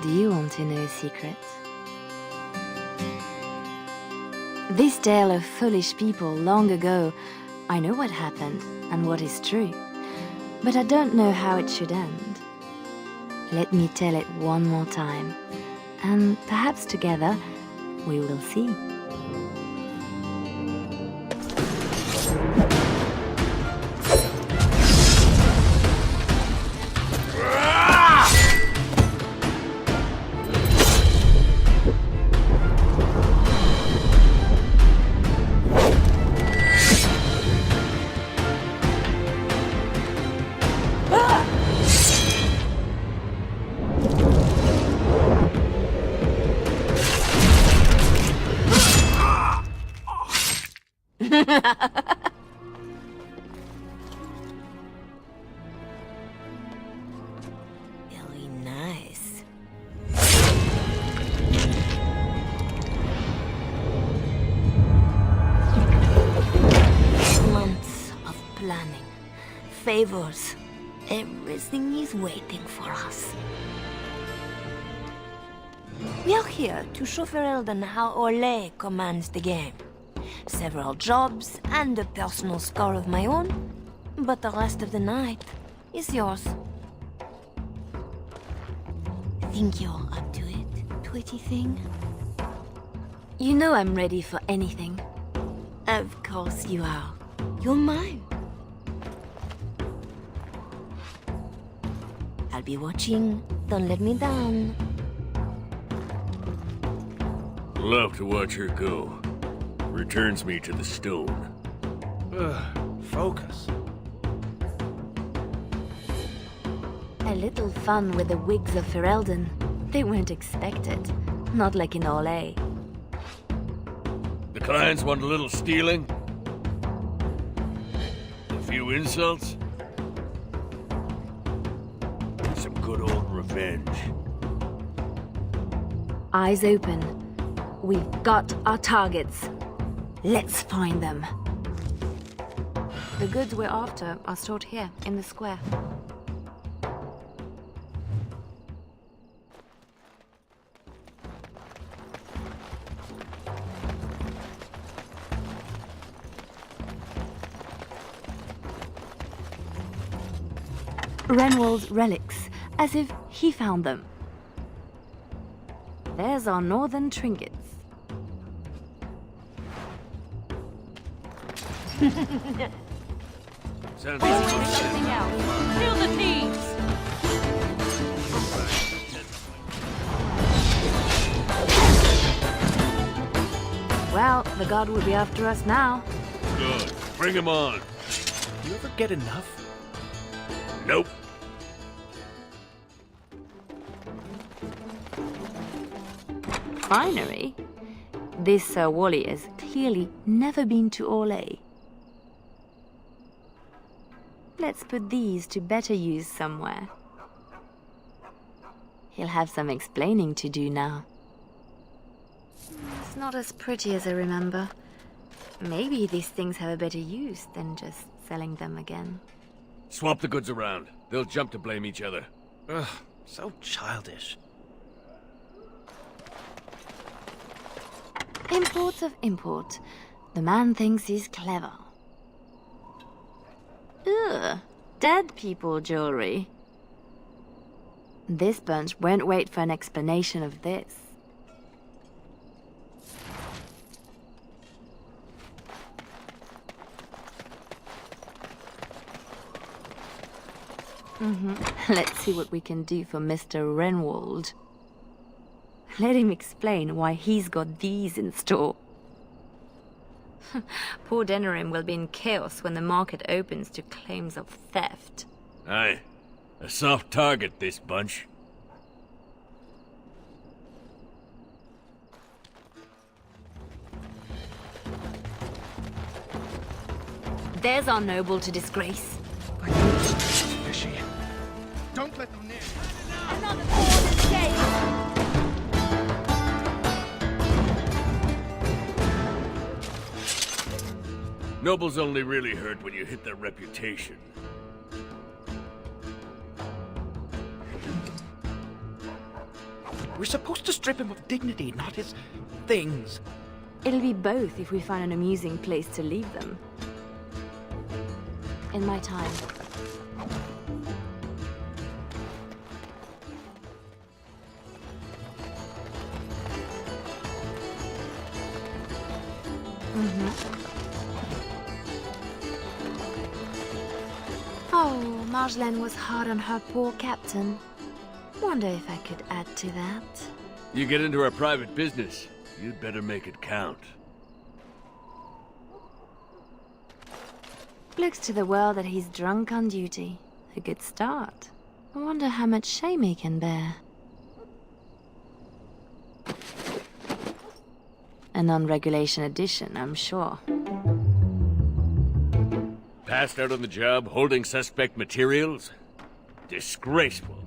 Do you want to know a secret? This tale of foolish people long ago, I know what happened and what is true, but I don't know how it should end. Let me tell it one more time, and perhaps together we will see. Really nice. Months of planning, favors. Everything is waiting for us. We are here to show Ferelden how Orlais commands the game. Several jobs and a personal score of my own, but the rest of the night is yours. Think you're up to it, Twitty thing? You know I'm ready for anything. Of course you are. You're mine. I'll be watching. Don't let me down. Love to watch her go. Returns me to the stone. Focus. A little fun with the wigs of Ferelden. They weren't expected. Not like in Orlais. The clients want a little stealing? A few insults? Some good old revenge. Eyes open. We've got our targets. Let's find them. The goods we're after are stored here, in the square. Renwald's relics, as if he found them. There's our northern trinkets. Sounds Something else. Feel the teams! Well, the god will be after us now. good. Bring him on. You ever get enough? Nope. Finery? This Sir Wally has clearly never been to Orlais. Let's put these to better use somewhere. He'll have some explaining to do now. It's not as pretty as I remember. Maybe these things have a better use than just selling them again. Swap the goods around. They'll jump to blame each other. Ugh, so childish. Imports of import. The man thinks he's clever. Ugh, dead people jewelry. This bunch won't wait for an explanation of this. Let's see what we can do for Mr. Renwald. Let him explain why he's got these in store. Poor Denerim will be in chaos when the market opens to claims of theft. Aye. A soft target, this bunch. There's our noble to disgrace. Fishy. Don't let them near. Another board escape! Nobles only really hurt when you hit their reputation. We're supposed to strip him of dignity, not his things. It'll be both if we find an amusing place to leave them. In my time. Oh, Marjolaine was hard on her poor captain. Wonder if I could add to that. You get into our private business, you'd better make it count. Looks to the world that he's drunk on duty. A good start. I wonder how much shame he can bear. A non-regulation addition, I'm sure. Passed out on the job, holding suspect materials? Disgraceful.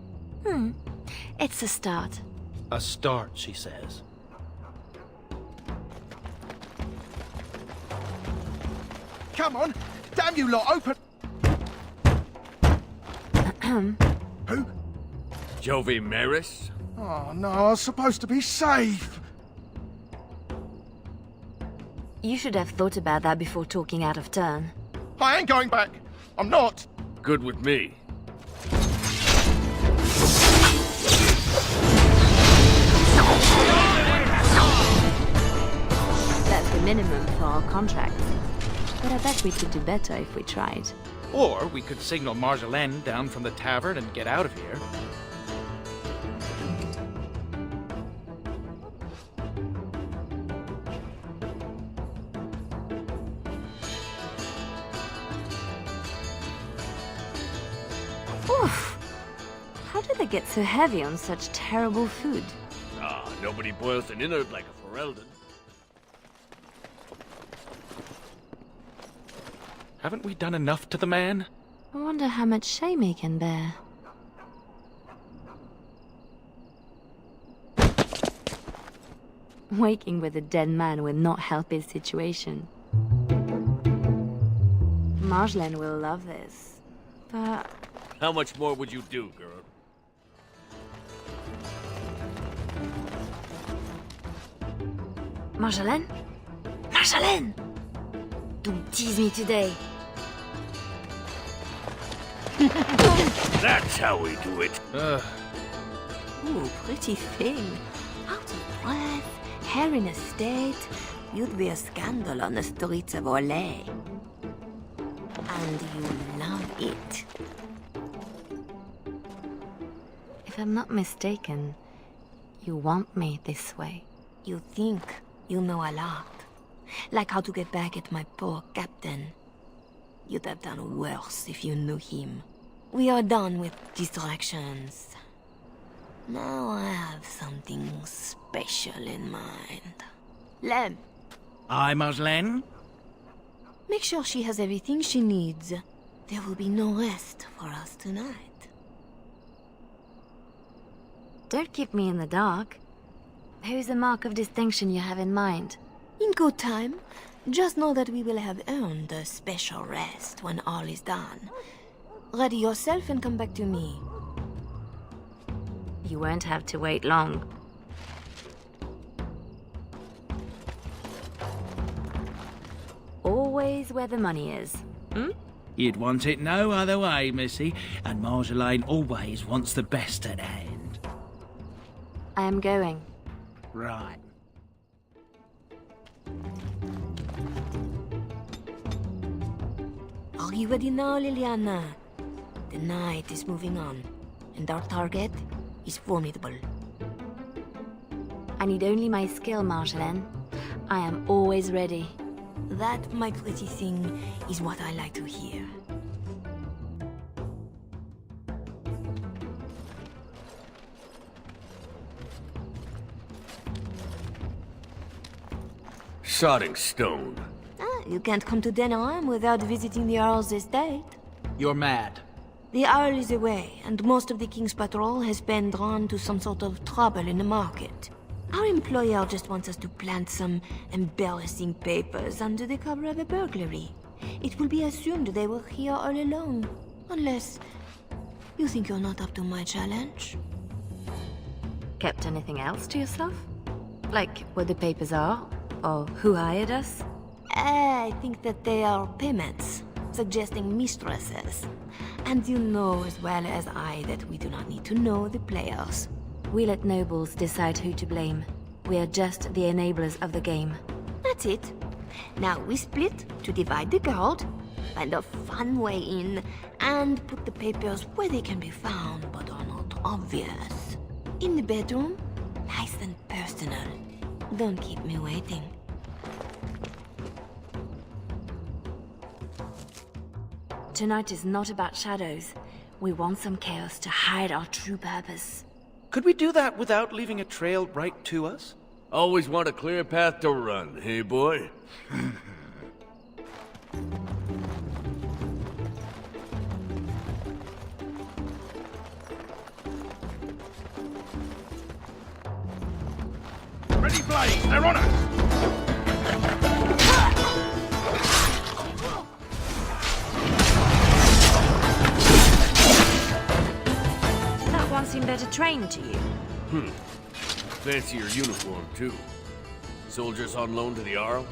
It's a start. A start, she says. Come on! Damn you lot, open! Who? Jovi Maris? Oh no, I was supposed to be safe! You should have thought about that before talking out of turn. I ain't going back! I'm not! Good with me. That's the minimum for our contract. But I bet we could do better if we tried. Or we could signal Marjolaine down from the tavern and get out of here. Oof! How do they get so heavy on such terrible food? Ah, nobody boils an innard like a Ferelden. Haven't we done enough to the man? I wonder how much shame he can bear. Waking with a dead man will not help his situation. Marjolaine will love this, but... How much more would you do, girl? Marjolaine? Marjolaine! Don't tease me today. That's how we do it. Ooh, pretty thing. Out of breath, hair in a state. You'd be a scandal on the streets of Orlais. And you love it. If I'm not mistaken, you want me this way. You think you know a lot. Like how to get back at my poor captain. You'd have done worse if you knew him. We are done with distractions. Now I have something special in mind. Lem, Aye, Marjolaine? make sure she has everything she needs. There will be no rest for us tonight. Don't keep me in the dark. Who's the mark of distinction you have in mind? In good time, just know that we will have earned a special rest when all is done. Ready yourself and come back to me. You won't have to wait long. Always where the money is. You'd want it no other way, missy, and Marjolaine always wants the best at hand. I am going. Right. Are you ready now, Leliana? The night is moving on, and our target is formidable. I need only my skill, Marjolaine. I am always ready. That, my pretty thing, is what I like to hear. Sodding stone. You can't come to Denham without visiting the Earl's estate. You're mad. The Earl is away, and most of the King's patrol has been drawn to some sort of trouble in the market. Our employer just wants us to plant some embarrassing papers under the cover of a burglary. It will be assumed they were here all along. Unless you think you're not up to my challenge. Kept anything else to yourself? Like what the papers are? Or who hired us? I think that they are payments, suggesting mistresses. And you know as well as I that we do not need to know the players. We let nobles decide who to blame. We are just the enablers of the game. That's it. Now we split to divide the gold, find a fun way in, and put the papers where they can be found but are not obvious. In the bedroom, nice and personal. Don't keep me waiting. Tonight is not about shadows. We want some chaos to hide our true purpose. Could we do that without leaving a trail right to us? Always want a clear path to run, hey boy? Ready, Blaze! They're on us! That one seemed better trained to you. Fancier uniform, too. Soldiers on loan to the Arl?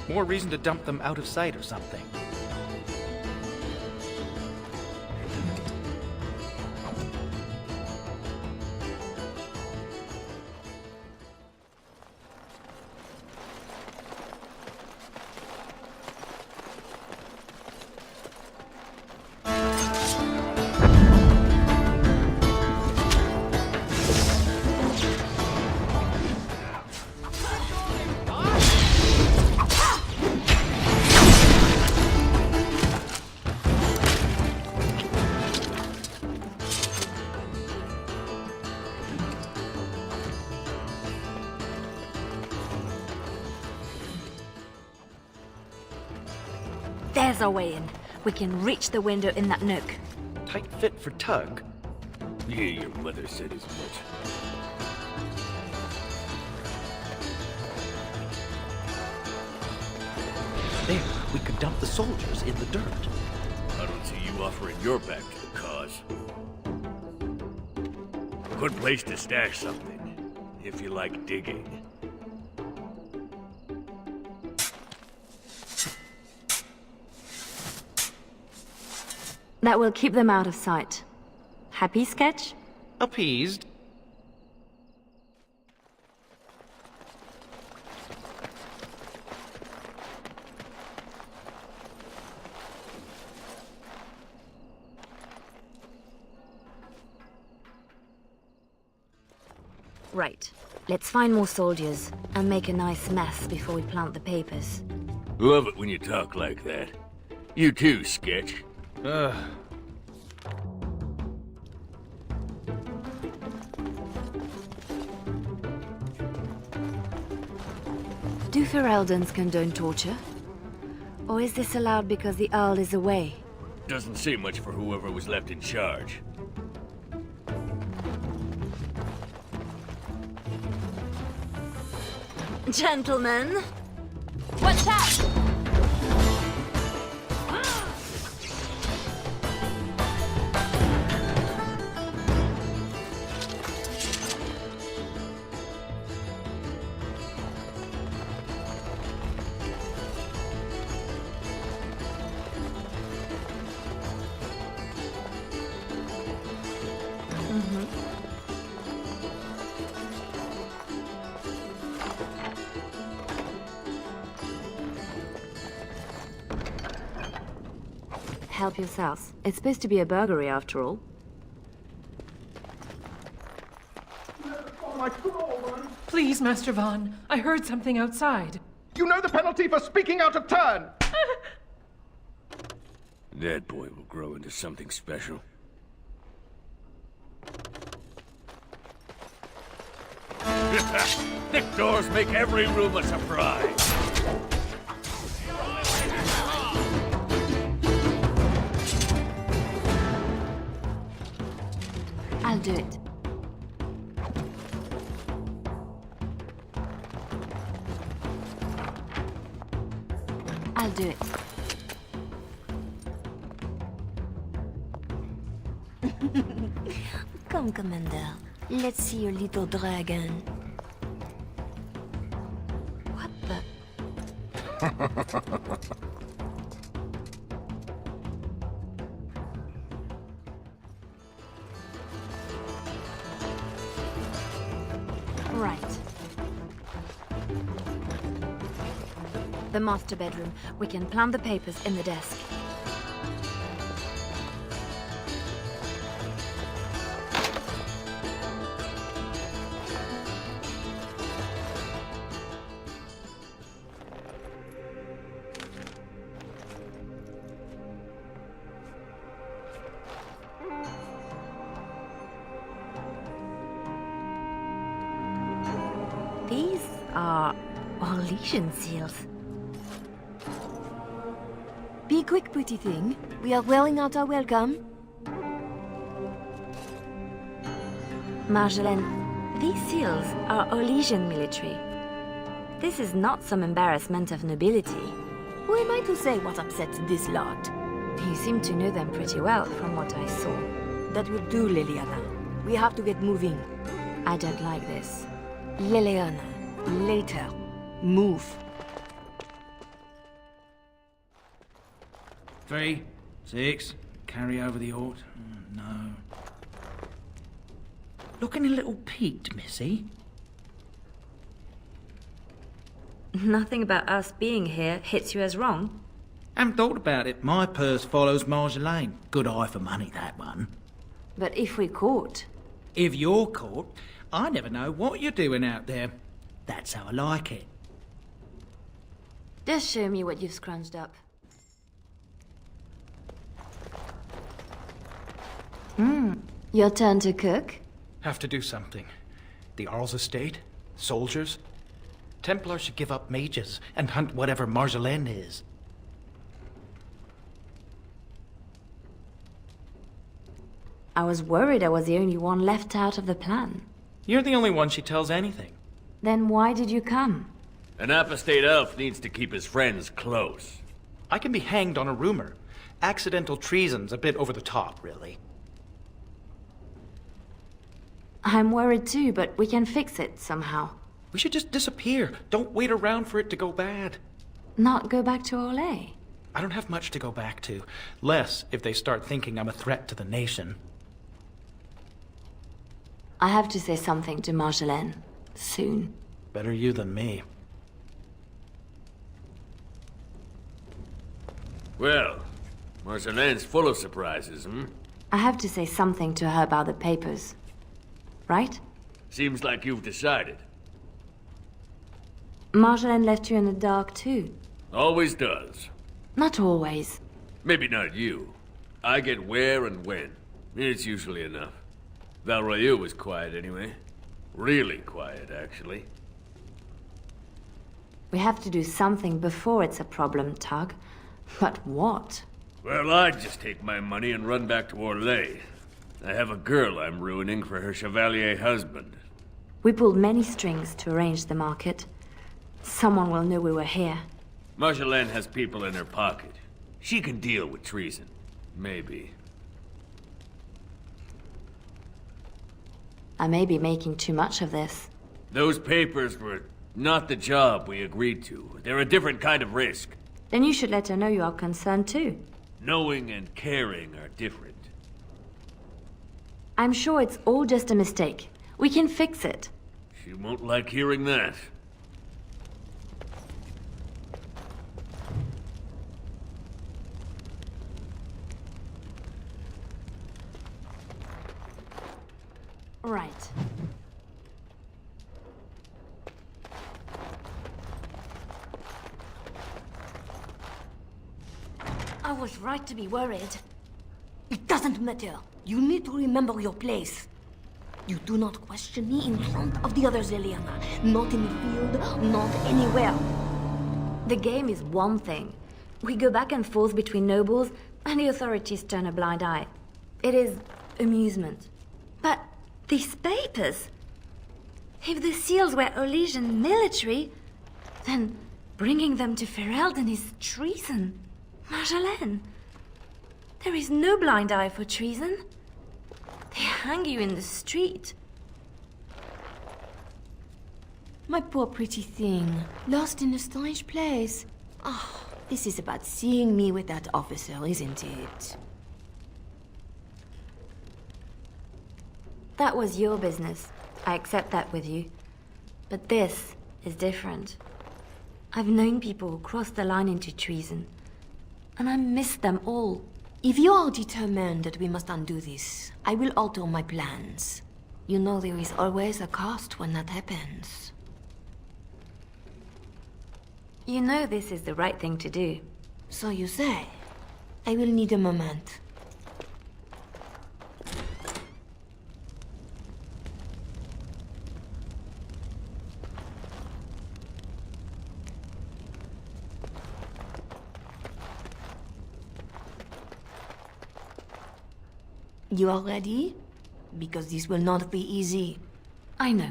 More reason to dump them out of sight or something. There's our way in. We can reach the window in that nook. Tight fit for Tug. Yeah, your mother said as much. There, we could dump the soldiers in the dirt. I don't see you offering your back to the cause. Good place to stash something, if you like digging. That will keep them out of sight. Happy, Sketch? Appeased. Right. Let's find more soldiers and make a nice mess before we plant the papers. Love it when you talk like that. You too, Sketch. Ugh. Do Fereldans condone torture? Or is this allowed because the Earl is away? Doesn't say much for whoever was left in charge. Gentlemen, What's that? help yourselves. It's supposed to be a burglary after all. Please, Master Vaughn. I heard something outside. You know the penalty for speaking out of turn! That boy will grow into something special. Thick doors make every room a surprise. I'll do it. I'll do it. Come, Commander. Let's see your little dragon. What the? Right. The master bedroom. We can plant the papers in the desk. These are Orlesian seals. Be quick, pretty thing. We are wearing out our welcome. Marjolaine, these seals are Orlesian military. This is not some embarrassment of nobility. Who am I to say what upsets this lot? You seem to know them pretty well from what I saw. That will do, Leliana. We have to get moving. I don't like this. Leliana, later. Move. 3, 6, carry over the ought. No. Looking a little peaked, Missy. Nothing about us being here hits you as wrong. Haven't thought about it. My purse follows Marjolaine. Good eye for money, that one. But if we're caught... If you're caught, I never know what you're doing out there. That's how I like it. Just show me what you've scrunched up. Your turn to cook? Have to do something. The Earl's estate? Soldiers? Templar should give up mages and hunt whatever Marjolaine is. I was worried I was the only one left out of the plan. You're the only one she tells anything. Then why did you come? An apostate elf needs to keep his friends close. I can be hanged on a rumor. Accidental treason's a bit over the top, really. I'm worried too, but we can fix it somehow. We should just disappear. Don't wait around for it to go bad. Not go back to Orlais. I don't have much to go back to. Less if they start thinking I'm a threat to the nation. I have to say something to Marjolaine. Soon. Better you than me. Well, Marjolaine's full of surprises, hmm? I have to say something to her about the papers. Right? Seems like you've decided. Marjolaine left you in the dark too. Always does. Not always. Maybe not you. I get where and when. It's usually enough. Valroyu was quiet anyway. Really quiet, actually. We have to do something before it's a problem, Tug. But what? Well, I'd just take my money and run back to Orlais. I have a girl I'm ruining for her chevalier husband. We pulled many strings to arrange the market. Someone will know we were here. Marjolaine has people in her pocket. She can deal with treason. Maybe. I may be making too much of this. Those papers were not the job we agreed to. They're a different kind of risk. Then you should let her know you are concerned too. Knowing and caring are different. I'm sure it's all just a mistake. We can fix it. She won't like hearing that. Right. I was right to be worried. It doesn't matter. You need to remember your place. You do not question me in front of the others, Leliana. Not in the field, not anywhere. The game is one thing. We go back and forth between nobles, and the authorities turn a blind eye. It is amusement. But these papers... If the seals were Orlesian military, then bringing them to Ferelden is treason. Marjolaine, there is no blind eye for treason. They hang you in the street. My poor pretty thing, lost in a strange place. Ah, this is about seeing me with that officer, isn't it? That was your business. I accept that with you. But this is different. I've known people who crossed the line into treason, and I miss them all. If you are determined that we must undo this, I will alter my plans. You know there is always a cost when that happens. You know this is the right thing to do. So you say. I will need a moment. You are ready? Because this will not be easy. I know.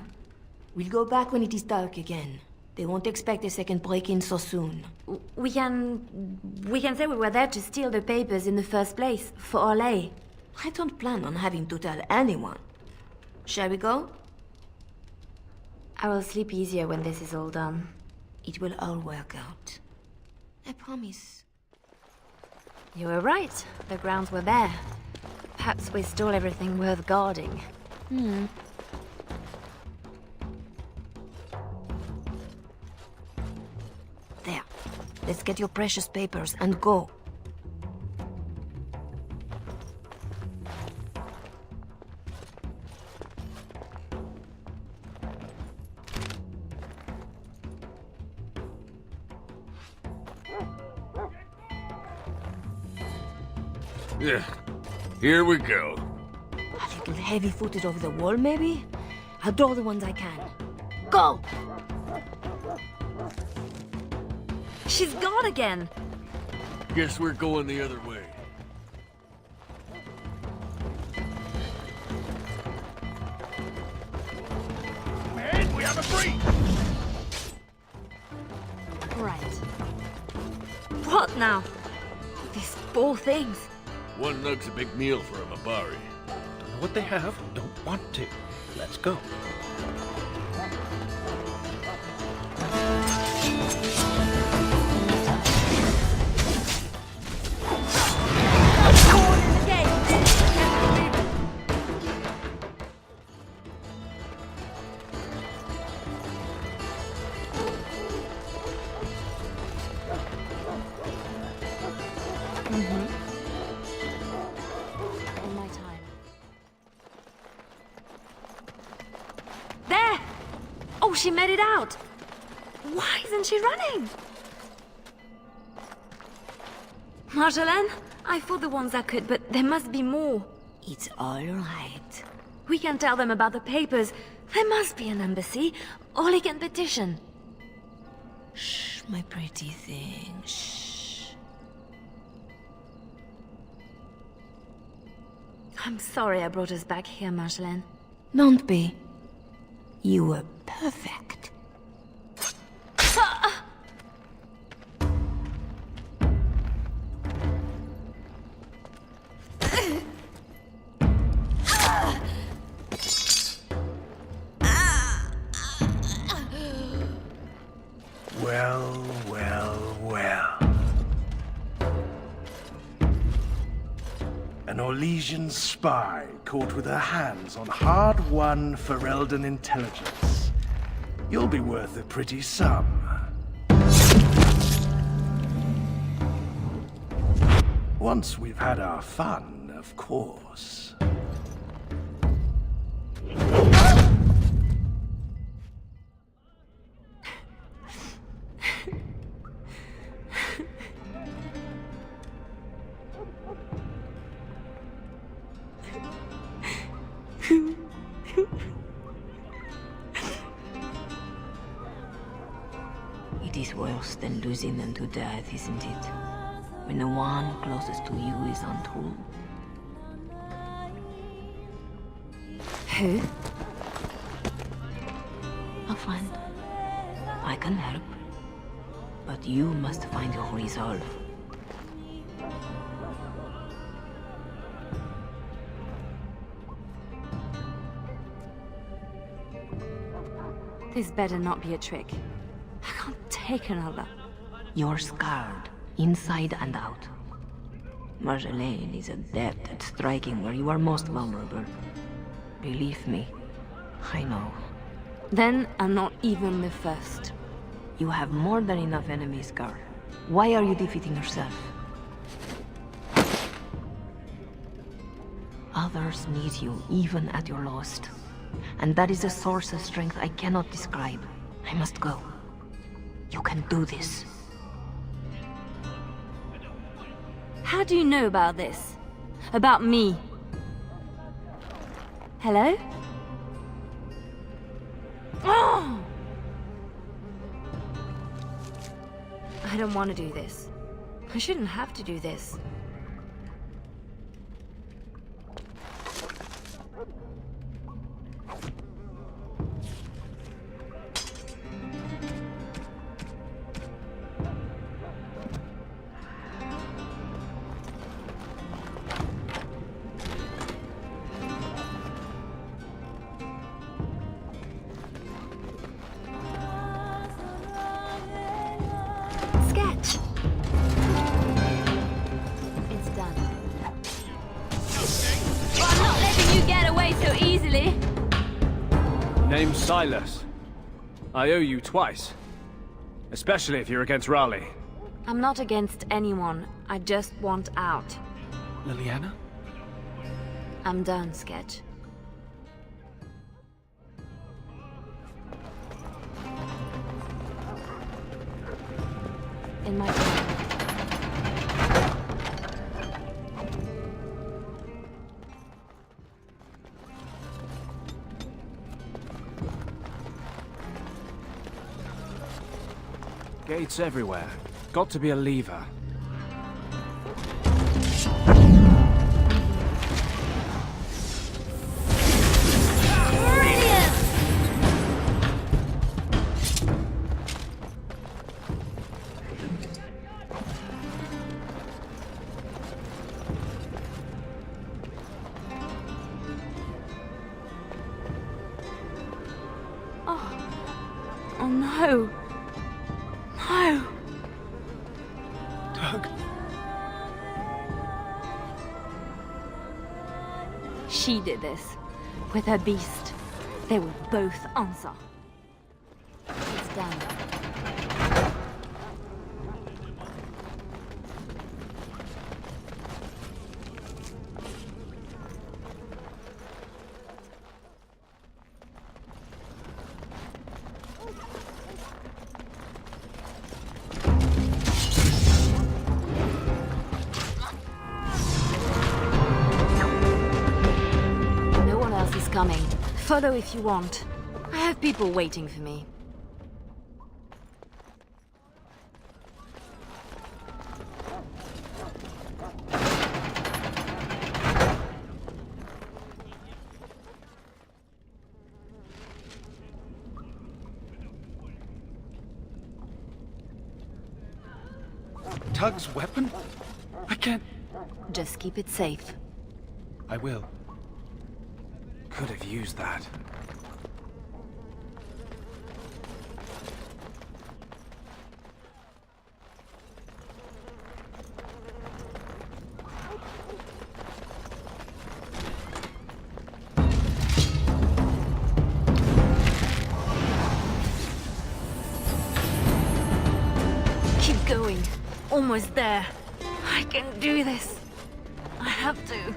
We'll go back when it is dark again. They won't expect a second break-in so soon. We can say we were there to steal the papers in the first place, for Orlais. I don't plan on having to tell anyone. Shall we go? I will sleep easier when this is all done. It will all work out. I promise. You were right. The grounds were bare. Perhaps we stole everything worth guarding. There. Let's get your precious papers and go. Yeah. Here we go. A little heavy-footed over the wall, maybe? I'll draw the ones I can. Go! She's gone again! Guess we're going the other way. Man, we have a breach! Right. What now? These poor things. One nug's a big meal for a Mabari. Don't know what they have, don't want to. Let's go. In my time. There! Oh, she made it out! Why isn't she running? Marjolaine, I fought the ones I could, but there must be more. It's all right. We can tell them about the papers. There must be an embassy, or they can petition. Shh, my pretty thing, shh. I'm sorry I brought us back here, Marjolaine. Don't be. You were perfect. Well, well, well. An Orlesian spy caught with her hands on hard-won Ferelden intelligence. You'll be worth a pretty sum. Once we've had our fun, of course. It is worse than losing them to death, isn't it? When the one closest to you is untrue. Who? A friend. I can help. But you must find your resolve. This better not be a trick. I can't take another. You're scarred, inside and out. Marjolaine is adept at striking where you are most vulnerable. Believe me, I know. Then I'm not even the first. You have more than enough enemies, girl. Why are you defeating yourself? Others need you, even at your lowest. And that is a source of strength I cannot describe. I must go. You can do this. How do you know about this? About me? Hello? Oh! I don't want to do this. I shouldn't have to do this. Sketch! It's done. Well, I'm not letting you get away so easily. Name's Silas. I owe you twice. Especially if you're against Raleigh. I'm not against anyone. I just want out. Leliana? I'm done, Sketch. In my time. Gates everywhere. Got to be a lever. Oh no. No. Doug. She did this. With her beast. They will both answer. It's done. No one else is coming. Follow if you want. I have people waiting for me. Tug's weapon? I can't... Just keep it safe. I will. Could have used that. Keep going. Almost there. I can do this. I have to.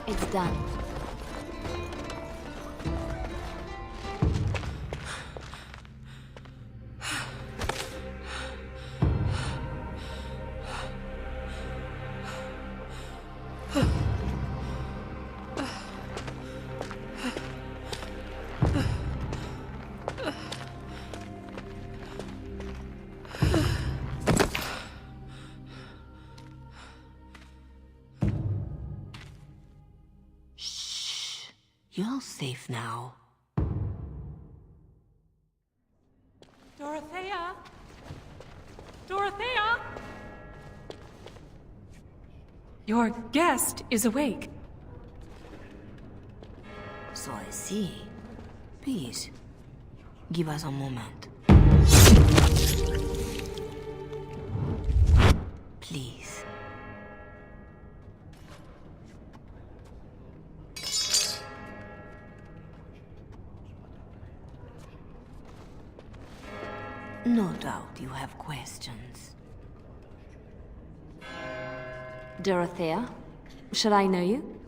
It's done. You're safe now. Dorothea? Dorothea? Your guest is awake. So I see. Please, give us a moment. Please. No doubt you have questions. Dorothea? Shall I know you?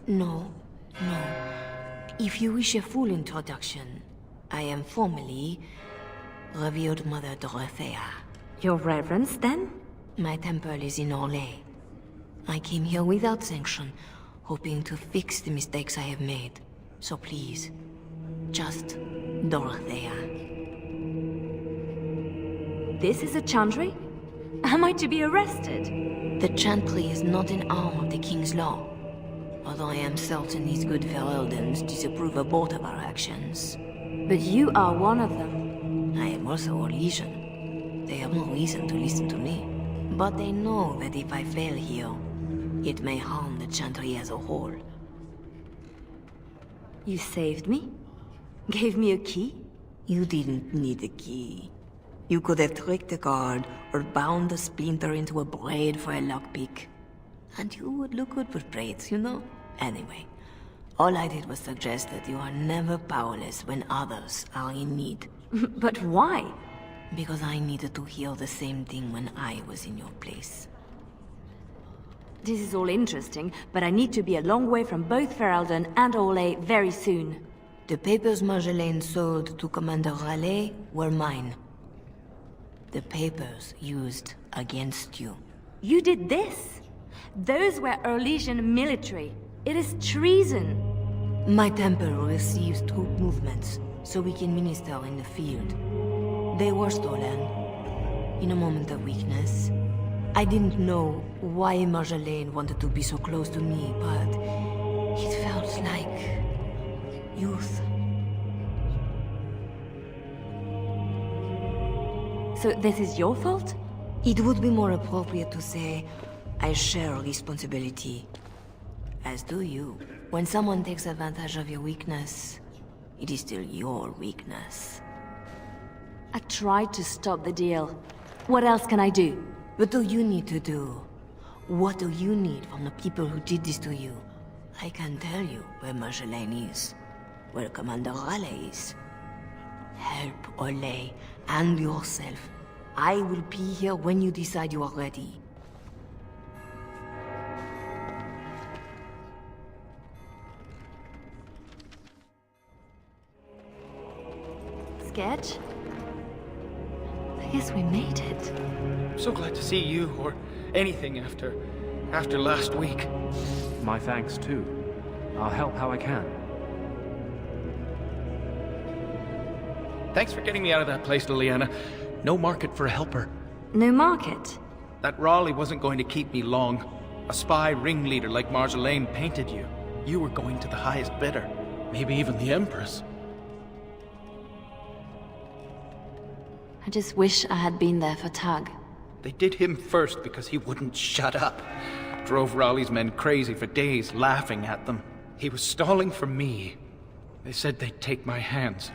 No, no. If you wish a full introduction, I am formally Revered Mother Dorothea. Your Reverence, then? My temple is in Orlais. I came here without sanction, hoping to fix the mistakes I have made. So please, just Dorothea. This is a chantry? Am I to be arrested? The chantry is not an arm of the King's law. Although I am certain these good Fereldans disapprove of both of our actions. But you are one of them. I am also a legion. They have no reason to listen to me. But they know that if I fail here, it may harm the chantry as a whole. You saved me? Gave me a key? You didn't need a key. You could have tricked the guard, or bound a splinter into a braid for a lockpick. And you would look good with braids, you know? Anyway, all I did was suggest that you are never powerless when others are in need. But why? Because I needed to hear the same thing when I was in your place. This is all interesting, but I need to be a long way from both Ferelden and Orlais very soon. The papers Marjolaine sold to Commander Raleigh were mine. The papers used against you. You did this? Those were Orlesian military. It is treason. My temple receives troop movements, so we can minister in the field. They were stolen. In a moment of weakness. I didn't know why Marjolaine wanted to be so close to me, but it felt like youth. So this is your fault? It would be more appropriate to say I share responsibility. As do you. When someone takes advantage of your weakness, it is still your weakness. I tried to stop the deal. What else can I do? What do you need to do? What do you need from the people who did this to you? I can tell you where Marjolaine is, where Commander Raleigh is. Help Orlais and yourself. I will be here when you decide you are ready. Sketch? I guess we made it. I'm so glad to see you, or anything after last week. My thanks, too. I'll help how I can. Thanks for getting me out of that place, Leliana. No market for a helper. No market? That Raleigh wasn't going to keep me long. A spy ringleader like Marjolaine painted you. You were going to the highest bidder. Maybe even the Empress. I just wish I had been there for Tug. They did him first because he wouldn't shut up. Drove Raleigh's men crazy for days, laughing at them. He was stalling for me. They said they'd take my hands.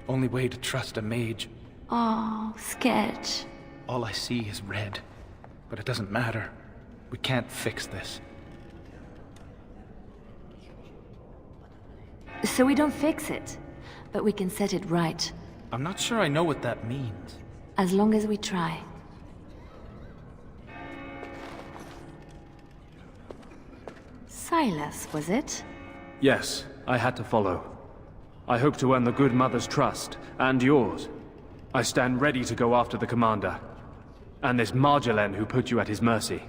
Only way to trust a mage. Oh, Sketch. All I see is red. But it doesn't matter. We can't fix this. So we don't fix it, but we can set it right. I'm not sure I know what that means. As long as we try. Silas, was it? Yes, I had to follow. I hope to earn the good mother's trust, and yours. I stand ready to go after the commander. And this Marjolaine who put you at his mercy.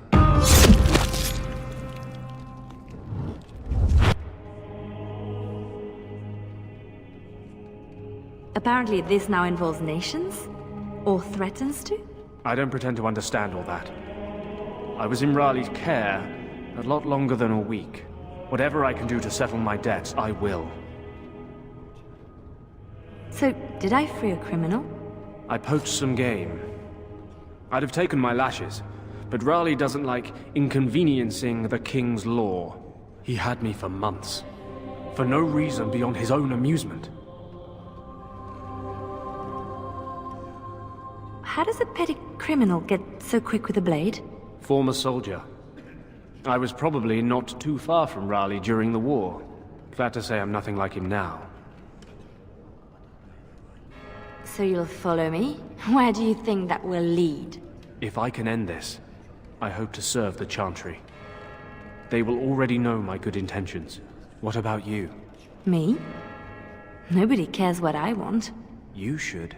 Apparently this now involves nations? Or threatens to? I don't pretend to understand all that. I was in Raleigh's care a lot longer than a week. Whatever I can do to settle my debts, I will. So, did I free a criminal? I poached some game. I'd have taken my lashes, but Raleigh doesn't like inconveniencing the king's law. He had me for months, for no reason beyond his own amusement. How does a petty criminal get so quick with a blade? Former soldier. I was probably not too far from Raleigh during the war. Glad to say I'm nothing like him now. So you'll follow me? Where do you think that will lead? If I can end this, I hope to serve the Chantry. They will already know my good intentions. What about you? Me? Nobody cares what I want. You should.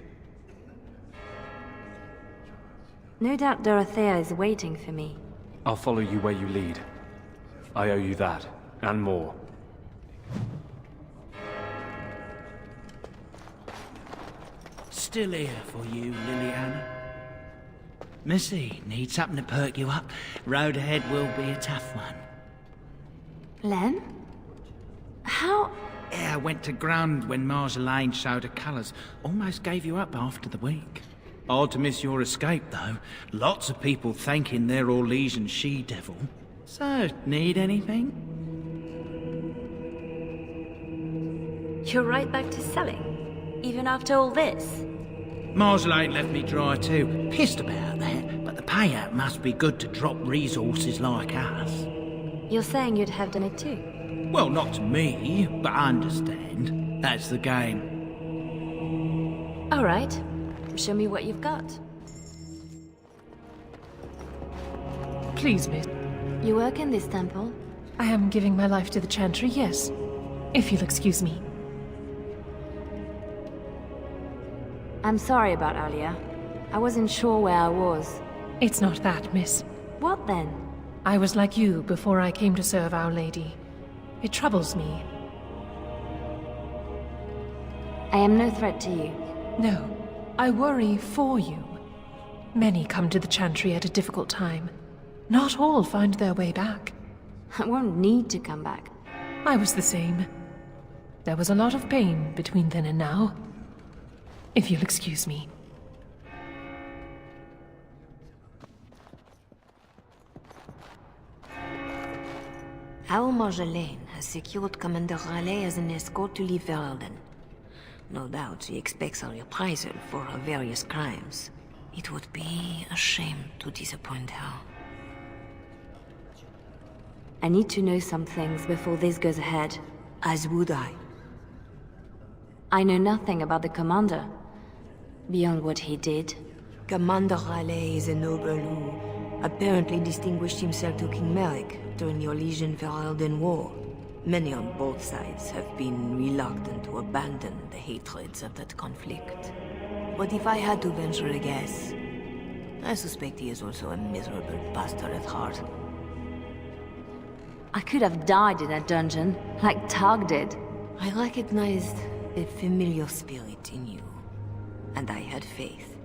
No doubt Dorothea is waiting for me. I'll follow you where you lead. I owe you that, and more. Still here for you, Leliana. Missy, need something to perk you up. Road ahead will be a tough one. Lem? How? Yeah, I went to ground when Marjolaine showed her colours. Almost gave you up after the week. Hard to miss your escape, though. Lots of people thanking their Orlesian she-devil. So, need anything? You're right back to selling? Even after all this? Marjolaine left me dry too. Pissed about that, but the payout must be good to drop resources like us. You're saying you'd have done it too? Well, not to me, but I understand. That's the game. All right. Show me what you've got. Please, miss. You work in this temple? I am giving my life to the Chantry, yes. If you'll excuse me. I'm sorry about earlier. I wasn't sure where I was. It's not that, miss. What then? I was like you before I came to serve Our Lady. It troubles me. I am no threat to you. No, I worry for you. Many come to the Chantry at a difficult time. Not all find their way back. I won't need to come back. I was the same. There was a lot of pain between then and now. If you'll excuse me. Our Marjolaine has secured Commander Raleigh as an escort to leave Warden. No doubt she expects a reprisal for her various crimes. It would be a shame to disappoint her. I need to know some things before this goes ahead. As would I. I know nothing about the commander, beyond what he did. Commander Raleigh is a noble who apparently distinguished himself to King Merrick during the Orlesian-Varelden War. Many on both sides have been reluctant to abandon the hatreds of that conflict. But if I had to venture a guess, I suspect he is also a miserable bastard at heart. I could have died in a dungeon, like Targ did. I recognized a familiar spirit in you, and I had faith.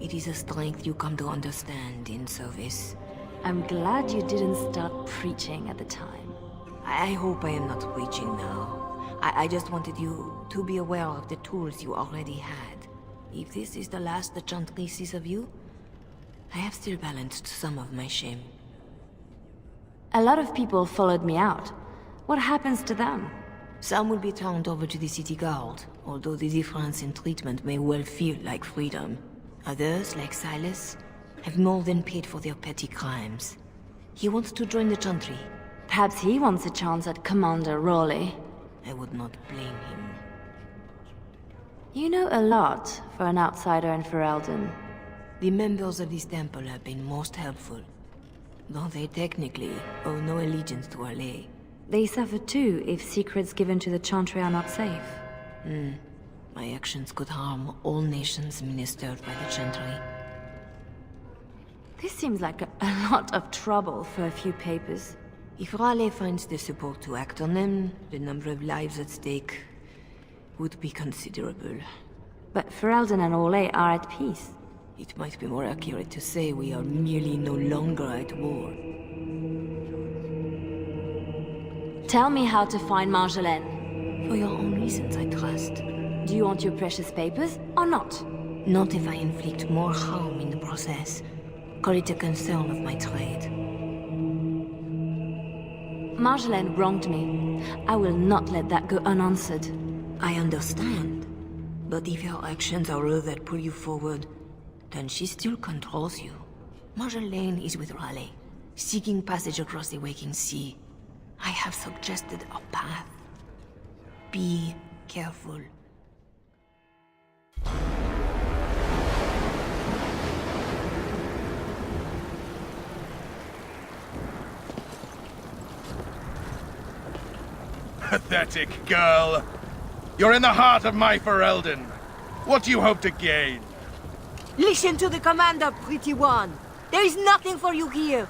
It is a strength you come to understand in service. I'm glad you didn't start preaching at the time. I hope I am not preaching now. I just wanted you to be aware of the tools you already had. If this is the last the Chantry sees of you, I have still balanced some of my shame. A lot of people followed me out. What happens to them? Some will be turned over to the city guard, although the difference in treatment may well feel like freedom. Others, like Silas, have more than paid for their petty crimes. He wants to join the Chantry. Perhaps he wants a chance at Commander Raleigh. I would not blame him. You know a lot for an outsider in Ferelden. The members of this temple have been most helpful, though they technically owe no allegiance to Raleigh. They suffer too if secrets given to the Chantry are not safe. My actions could harm all nations ministered by the Chantry. This seems like a lot of trouble for a few papers. If Raleigh finds the support to act on them, the number of lives at stake would be considerable. But Ferelden and Orlais are at peace. It might be more accurate to say we are merely no longer at war. Tell me how to find Marjolaine. For your own reasons, I trust. Do you want your precious papers, or not? Not if I inflict more harm in the process. Call it a concern of my trade. Marjolaine wronged me. I will not let that go unanswered. I understand. But if your actions are all that pull you forward, then she still controls you. Marjolaine is with Raleigh, seeking passage across the waking sea. I have suggested a path. Be careful. Pathetic girl. You're in the heart of my Ferelden. What do you hope to gain? Listen to the commander, pretty one. There is nothing for you here.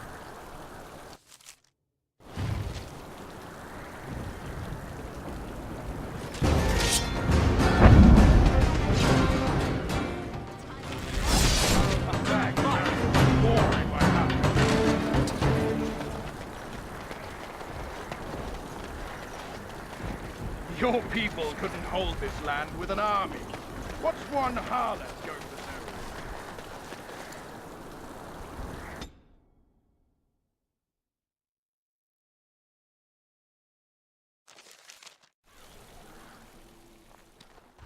Your people couldn't hold this land with an army. What's one harlot going to do?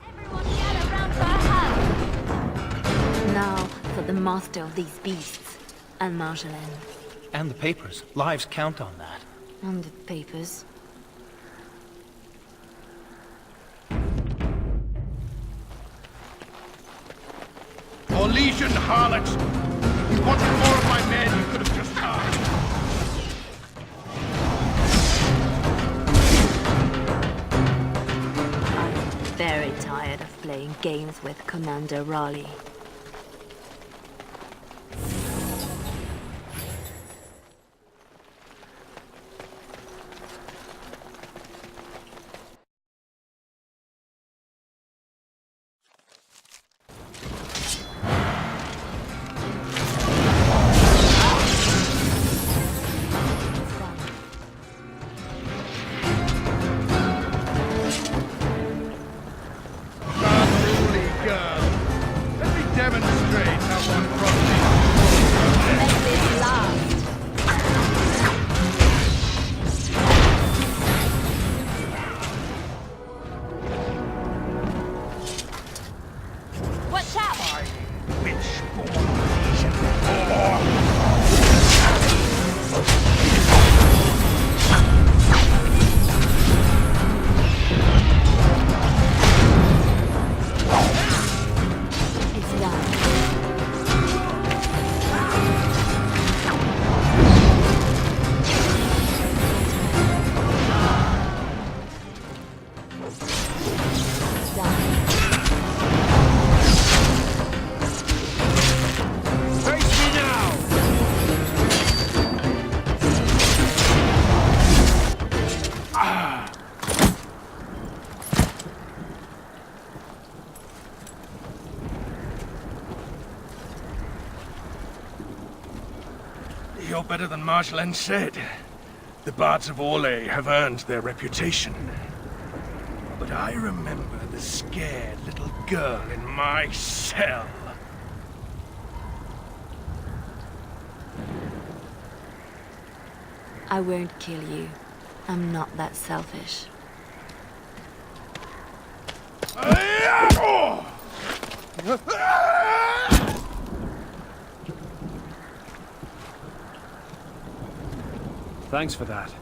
Everyone gather round the hut. Now for the master of these beasts, and Marjolaine. And the papers. Lives count on that. And the papers. Orlesian harlot! You wanted more of my men, you could have just asked. I'm very tired of playing games with Commander Raleigh. Unruly girl. Let me demonstrate how one crosses. Make this last. Watch out! Witch-born Orlesian whore. It's done. Face me now! You're better than Marjolaine said. The Bards of Orlais have earned their reputation. But I remember the scared little girl in my cell. I won't kill you. I'm not that selfish. Thanks for that.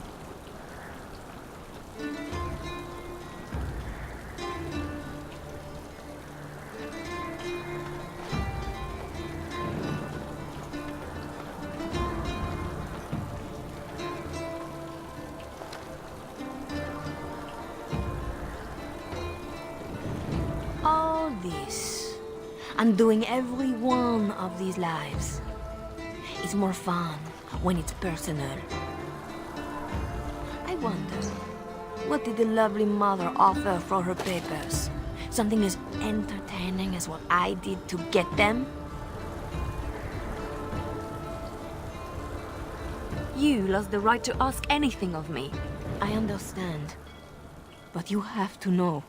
All this, and doing every one of these lives, is more fun when it's personal. I wonder, what did the lovely mother offer for her papers? Something as entertaining as what I did to get them? You lost the right to ask anything of me. I understand, but you have to know.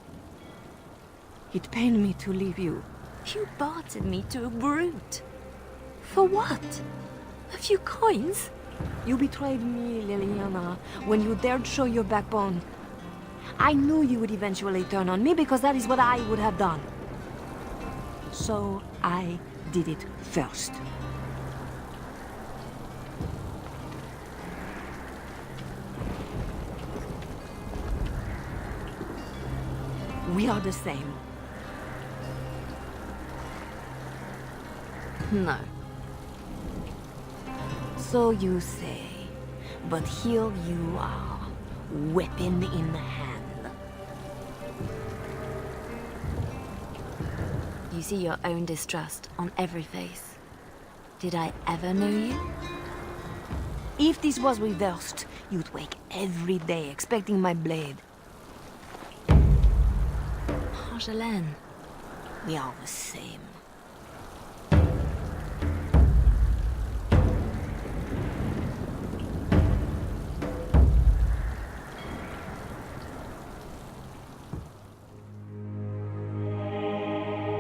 It pained me to leave you. You bartered me to a brute. For what? A few coins? You betrayed me, Leliana, when you dared show your backbone. I knew you would eventually turn on me because that is what I would have done. So I did it first. We are the same. No. So you say, but here you are, weapon in hand. You see your own distrust on every face. Did I ever know you? If this was reversed, you'd wake every day expecting my blade. Marjolaine. We are the same.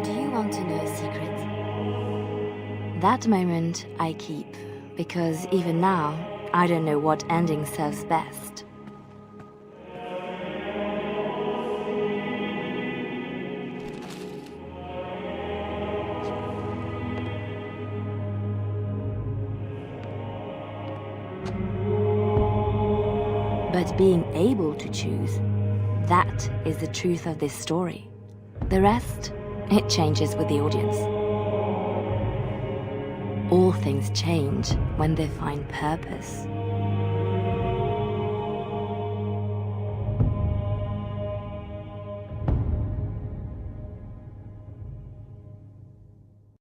Do you want to know a secret? That moment I keep, because even now, I don't know what ending serves best. But being able to choose, that is the truth of this story. The rest, it changes with the audience. All things change when they find purpose.